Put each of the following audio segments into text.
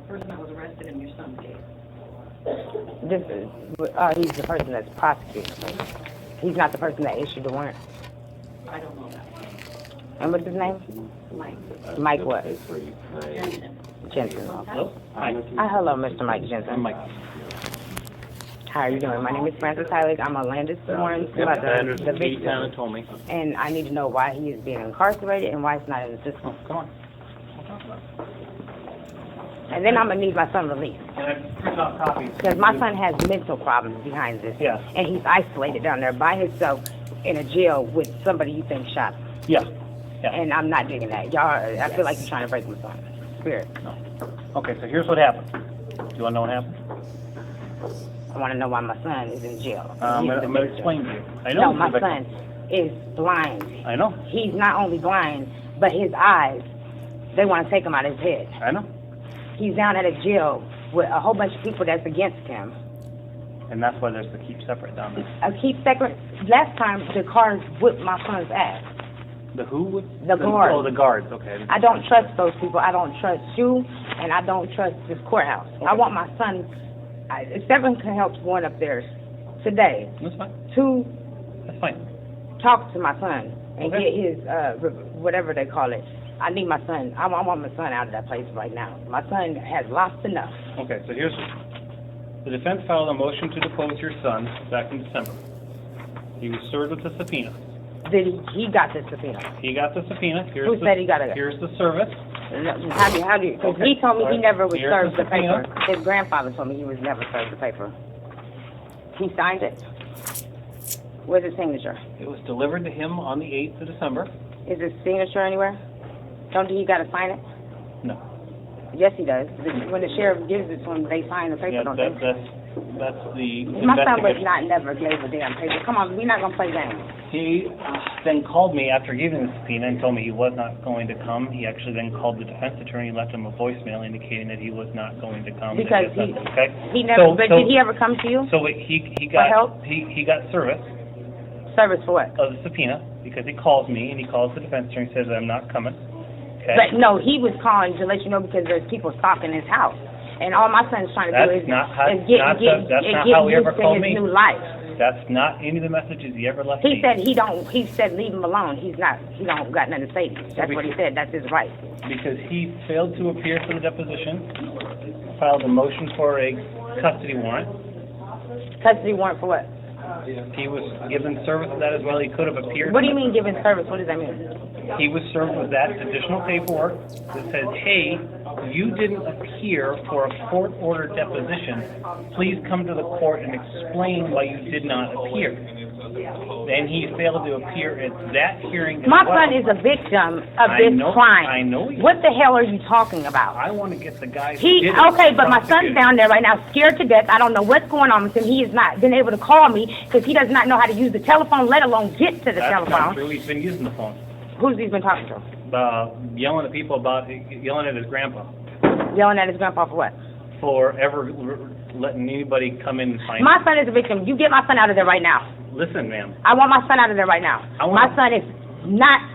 person that was arrested in your son's case? He's the person that's prosecuting. He's not the person that issued the warrant. I don't know that. And what's his name? Mike. Mike what? JENSON. JENSON. Hello? Hi. Hello, Mr. Mike Jensen. I'm Mike. How are you doing? My name is Francis Heilig. I'm a Landis Warren's mother, the victim. Told me. And I need to know why he is being incarcerated and why it's not in the system. Oh, come on. And then I'm going to need my son released. And I print off copies. Because my son has mental problems behind this. Yeah. And he's isolated down there by himself in a jail with somebody you think shot him. Yeah. Yeah. And I'm not digging that. Y'all, I feel like you're trying to break my son's spirit. No. Okay, so here's what happened. Do you want to know what happened? I want to know why my son is in jail. I'm going to explain to you. I know. No, my son is blind. I know. He's not only blind, but his eyes, they want to take him out of his head. I know. He's down at a jail with a whole bunch of people that's against him. And that's why there's the keep separate down there. Keep separate. Last time, the cars whipped my son's ass. The who? The guards. Oh, the guards. Okay. I don't trust those people. I don't trust you, and I don't trust this courthouse. Okay. I want my son. If Seven can help one up there today. That's fine. To That's fine. talk to my son and Okay. get his whatever they call it. I need my son. I want my son out of that place right now. My son has lost enough. Okay, so here's the defense filed a motion to depose your son back in December. He was served with a subpoena. He got the subpoena? He got the subpoena. Who said he got it? Here's the service. How do you? Because he told me he never was served the paper. Subpoena. His grandfather told me he was never served the paper. He signed it. Where's his signature? It was delivered to him on the 8th of December. Is his signature anywhere? Don't he got to sign it? No. Yes, he does. When the sheriff gives it to him, they sign the paper, Yeah, don't they? that's the My son was investigation. never gave a damn paper. Come on, we're not going to play games. He then called me after giving the subpoena and told me he was not going to come. He actually then called the defense attorney and left him a voicemail indicating that he was not going to come. Because he never. But did he ever come to you? So he got help? he got service Service for what? of the subpoena because he calls me and he calls the defense attorney and says I'm not coming. Okay. But no, he was calling to let you know because there's people stalking his house. And all my son's trying to do is how get he used ever to called his me. new life. That's not any of the messages he ever left He me. said he said leave him alone. He don't got nothing to say to you. That's what he said. That's his right. Because he failed to appear for the deposition, filed a motion for a custody warrant. Custody warrant for what? He was given service of that as well. He could have appeared. What do you mean giving service? What does that mean? He was served with that additional paperwork that says, hey, you didn't appear for a court-ordered deposition. Please come to the court and explain why you did not appear. Then he failed to appear at that hearing as My well. son is a victim of this crime. I know. What the hell are you talking about? I want to get the guy. Okay, but my son's down there right now, scared to death. I don't know what's going on with him. He has not been able to call me because he does not know how to use the telephone, let alone get to the telephone. That's not true. He's been using the phone. Who's he been talking to? Yelling at people yelling at his grandpa. Yelling at his grandpa for what? For ever letting anybody come in and find My him. son is a victim. You get my son out of there right now. Listen, ma'am. I want my son out of there right now. My son is not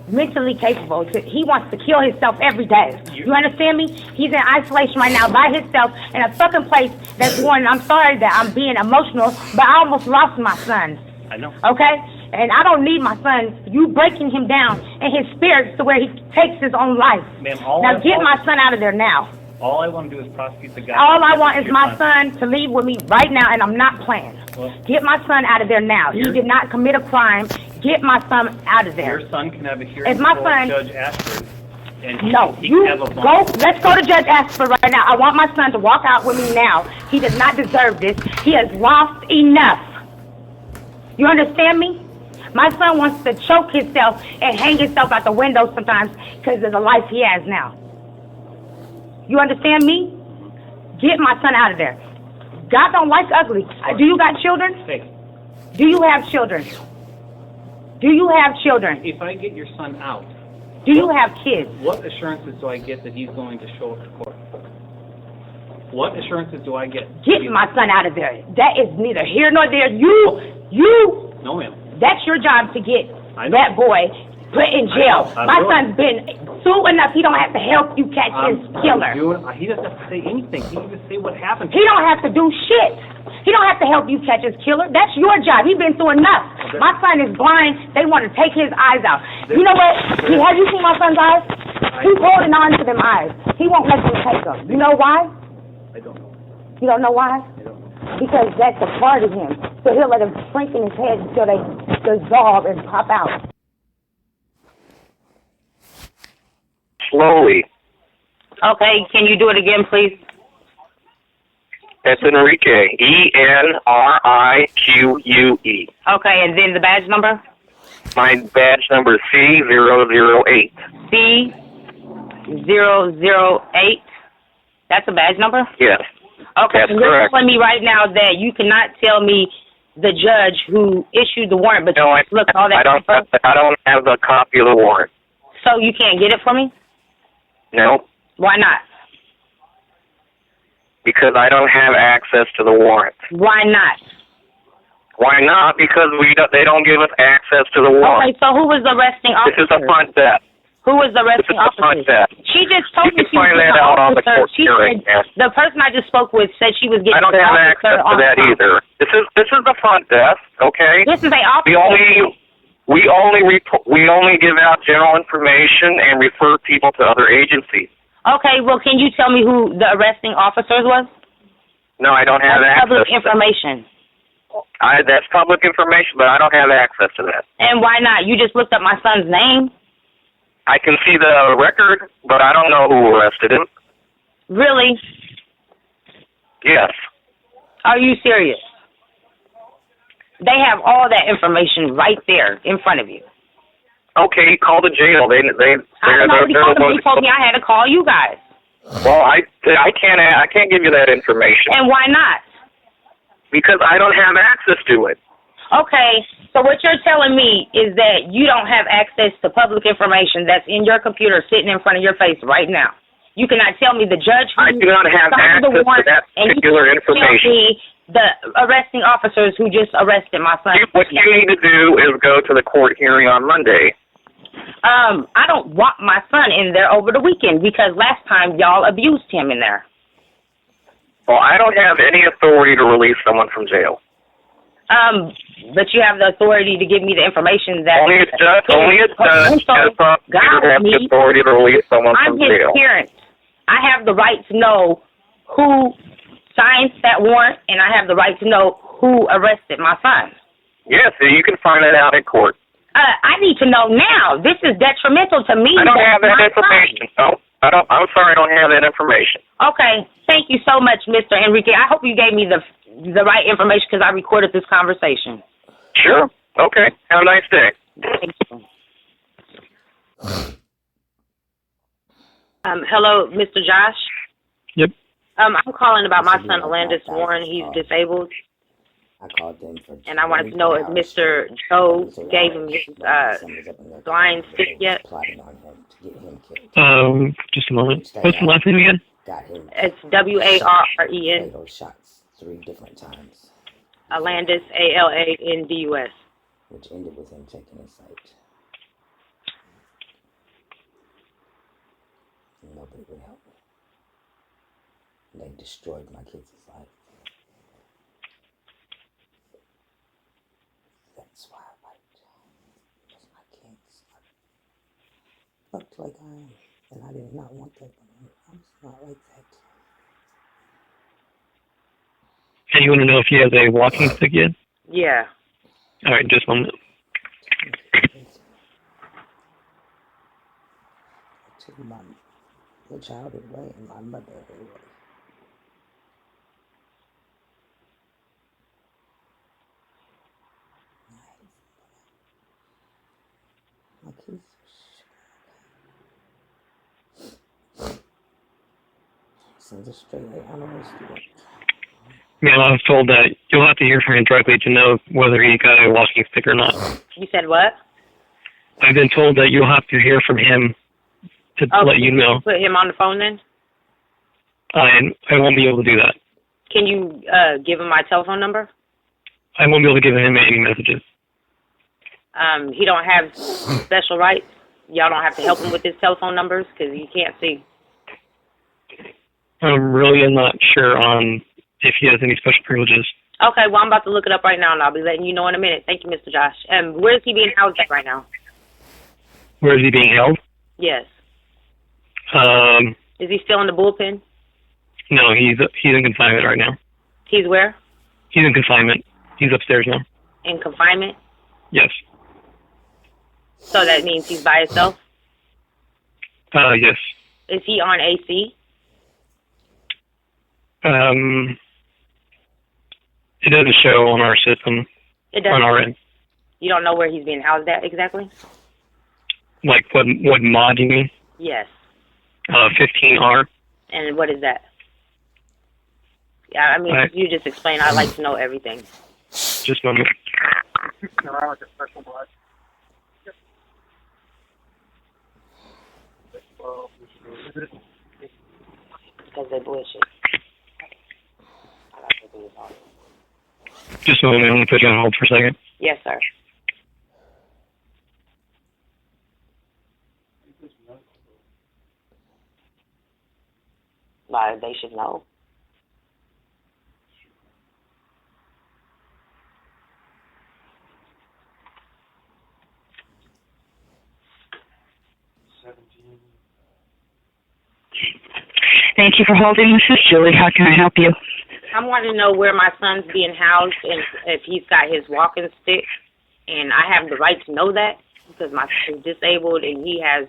mentally capable. He wants to kill himself every day. You understand me? He's in isolation right now by himself in a fucking place that's one. I'm sorry that I'm being emotional, but I almost lost my son. I know. Okay? And I don't need my son, you breaking him down and his spirits to where he takes his own life. Ma'am, get my son out of there now. All I want to do is prosecute the guy. All I want is my son to leave with me right now, and I'm not playing. Well, get my son out of there now. He did not commit a crime. Get my son out of there. Your son can have a hearing If my before son, Judge Ashford. And he you can have a go. Let's go to Judge Ashford right now. I want my son to walk out with me now. He does not deserve this. He has lost enough. You understand me? My son wants to choke himself and hang himself out the window sometimes because of the life he has now. You understand me? Get my son out of there. God don't like ugly. Do you got children? Hey. Do you have children? Do you have children? If I get your son out, do you have kids? What assurances do I get that he's going to show up to court? What assurances do I get? Get my son out of there. That is neither here nor there. You. No, ma'am. That's your job to get that boy put in jail. My son's been sue enough. He don't have to help you catch his killer. He doesn't have to say anything. He can just say what happened. He don't have to do shit. He don't have to help you catch his killer. That's your job. He's been through enough. My son is blind. They want to take his eyes out. You know what? Have you seen my son's eyes? He's holding on to them eyes. He won't let them take them. You know why? I don't know. You don't know why? I don't know. Because that's a part of him. So he'll let them shrink in his head until they dissolve and pop out. Slowly. Okay, can you do it again, please? It's Enrique. ENRIQUE. Okay, and then the badge number? My badge number is C008. C008. That's a badge number? Yes. Okay, That's and you're correct. telling me right now that you cannot tell me the judge who issued the warrant, but No, you look all that I don't have the copy of the warrant. So you can't get it for me? No, Why not? because I don't have access to the warrant. Why not? Why not? Because they don't give us access to the warrant. Okay, so who was the arresting This officer? is the front desk. Who was the This is arresting the front officer? desk. She just told You me can she was find getting that an out on the officer. court She hearing. said, the person I just spoke with said she was getting I don't an have officer access to on that the phone. either. This is the front desk, okay? This is a officer. We only give out general information and refer people to other agencies. Okay, well, can you tell me who the arresting officers was? No, I don't have That's access. public to that. information. That's public information, but I don't have access to that. And why not? You just looked up my son's name? I can see the record, but I don't know who arrested him. Really? Yes. Are you serious? They have all that information right there in front of you. Okay, call the jail. I told me I had to call you guys. Well, I can't give you that information And why not? because I don't have access to it. Okay, so what you're telling me is that you don't have access to public information that's in your computer sitting in front of your face right now. You cannot tell me the judge who I do not have signed the access to warrant, that and you particular can't tell information. me the arresting officers who just arrested my son. What you need to do is go to the court hearing on Monday. I don't want my son in there over the weekend because last time y'all abused him in there. Well, I don't have any authority to release someone from jail. But you have the authority to give me the information that Only a judge and a prosecutor have the authority to release someone I'm from his jail. parent. I have the right to know who signed that warrant, and I have the right to know who arrested my son. Yes, you can find that out in court. I need to know now. This is detrimental to me. I don't have that my information. No, I'm sorry, I don't have that information. Okay. Thank you so much, Mr. Enrique. I hope you gave me the right information because I recorded this conversation. Sure. Okay. Have a nice day. Thank you. Hello, Mr. Josh? Yep. I'm calling about my son, Alandis Warren. He's disabled. I called them for And I wanted to know if Mr. Joe gave him his blind stick yet. plotting on him to get him killed. Just a moment. What's the last name again? Got him It's W-A-R-R-E-N, fatal shots 3 different times, Alandis, A-L-A-N-D-U-S. which ended with him taking his sight. Nobody would help me. They destroyed my kid's life. That's why I fight. Because my kids looked like I am. And I did not want that. I'm not like that. And you want to know if he has a walking stick yet? Yeah. All right, just 1 minute. I took the child away and my mother away. My kids sends a straight A honor student. Ma'am, I was told that you'll have to hear from him directly to know whether he got a walking stick or not. You said what? I've been told that you'll have to hear from him to let you know. Put him on the phone then? I won't be able to do that. Can you give him my telephone number? I won't be able to give him any messages. He don't have special rights? Y'all don't have to help him with his telephone numbers because he can't see. I'm really not sure on if he has any special privileges. Okay, well, I'm about to look it up right now, and I'll be letting you know in a minute. Thank you, Mr. Josh. Where is he being housed at right now? Where is he being held? Yes. Um, Is he still in the bullpen? no, he's in confinement right now. He's where? He's in confinement. He's upstairs now. In confinement? Yes. So that means he's by himself? Yes. Is he on AC? It doesn't show on our system. It doesn't. On our end. You don't know where he's being housed at exactly? Like what mod you mean? Yes. 15R. And what is that? Yeah, I mean, you just explain. I like to know everything. Just a moment. Because they bullshit. Just a moment. I'm going to put you on hold for a second. Yes, sir. Why, they should know. Thank you for holding. This is Julie. How can I help you? I'm wanting to know where my son's being housed and if he's got his walking stick. And I have the right to know that because my son is disabled and he has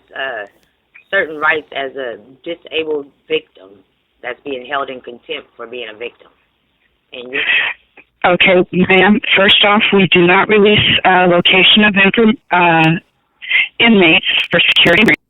certain rights as a disabled victim that's being held in contempt for being a victim. And you... Okay, ma'am. First off, we do not release location of inmates for security reasons.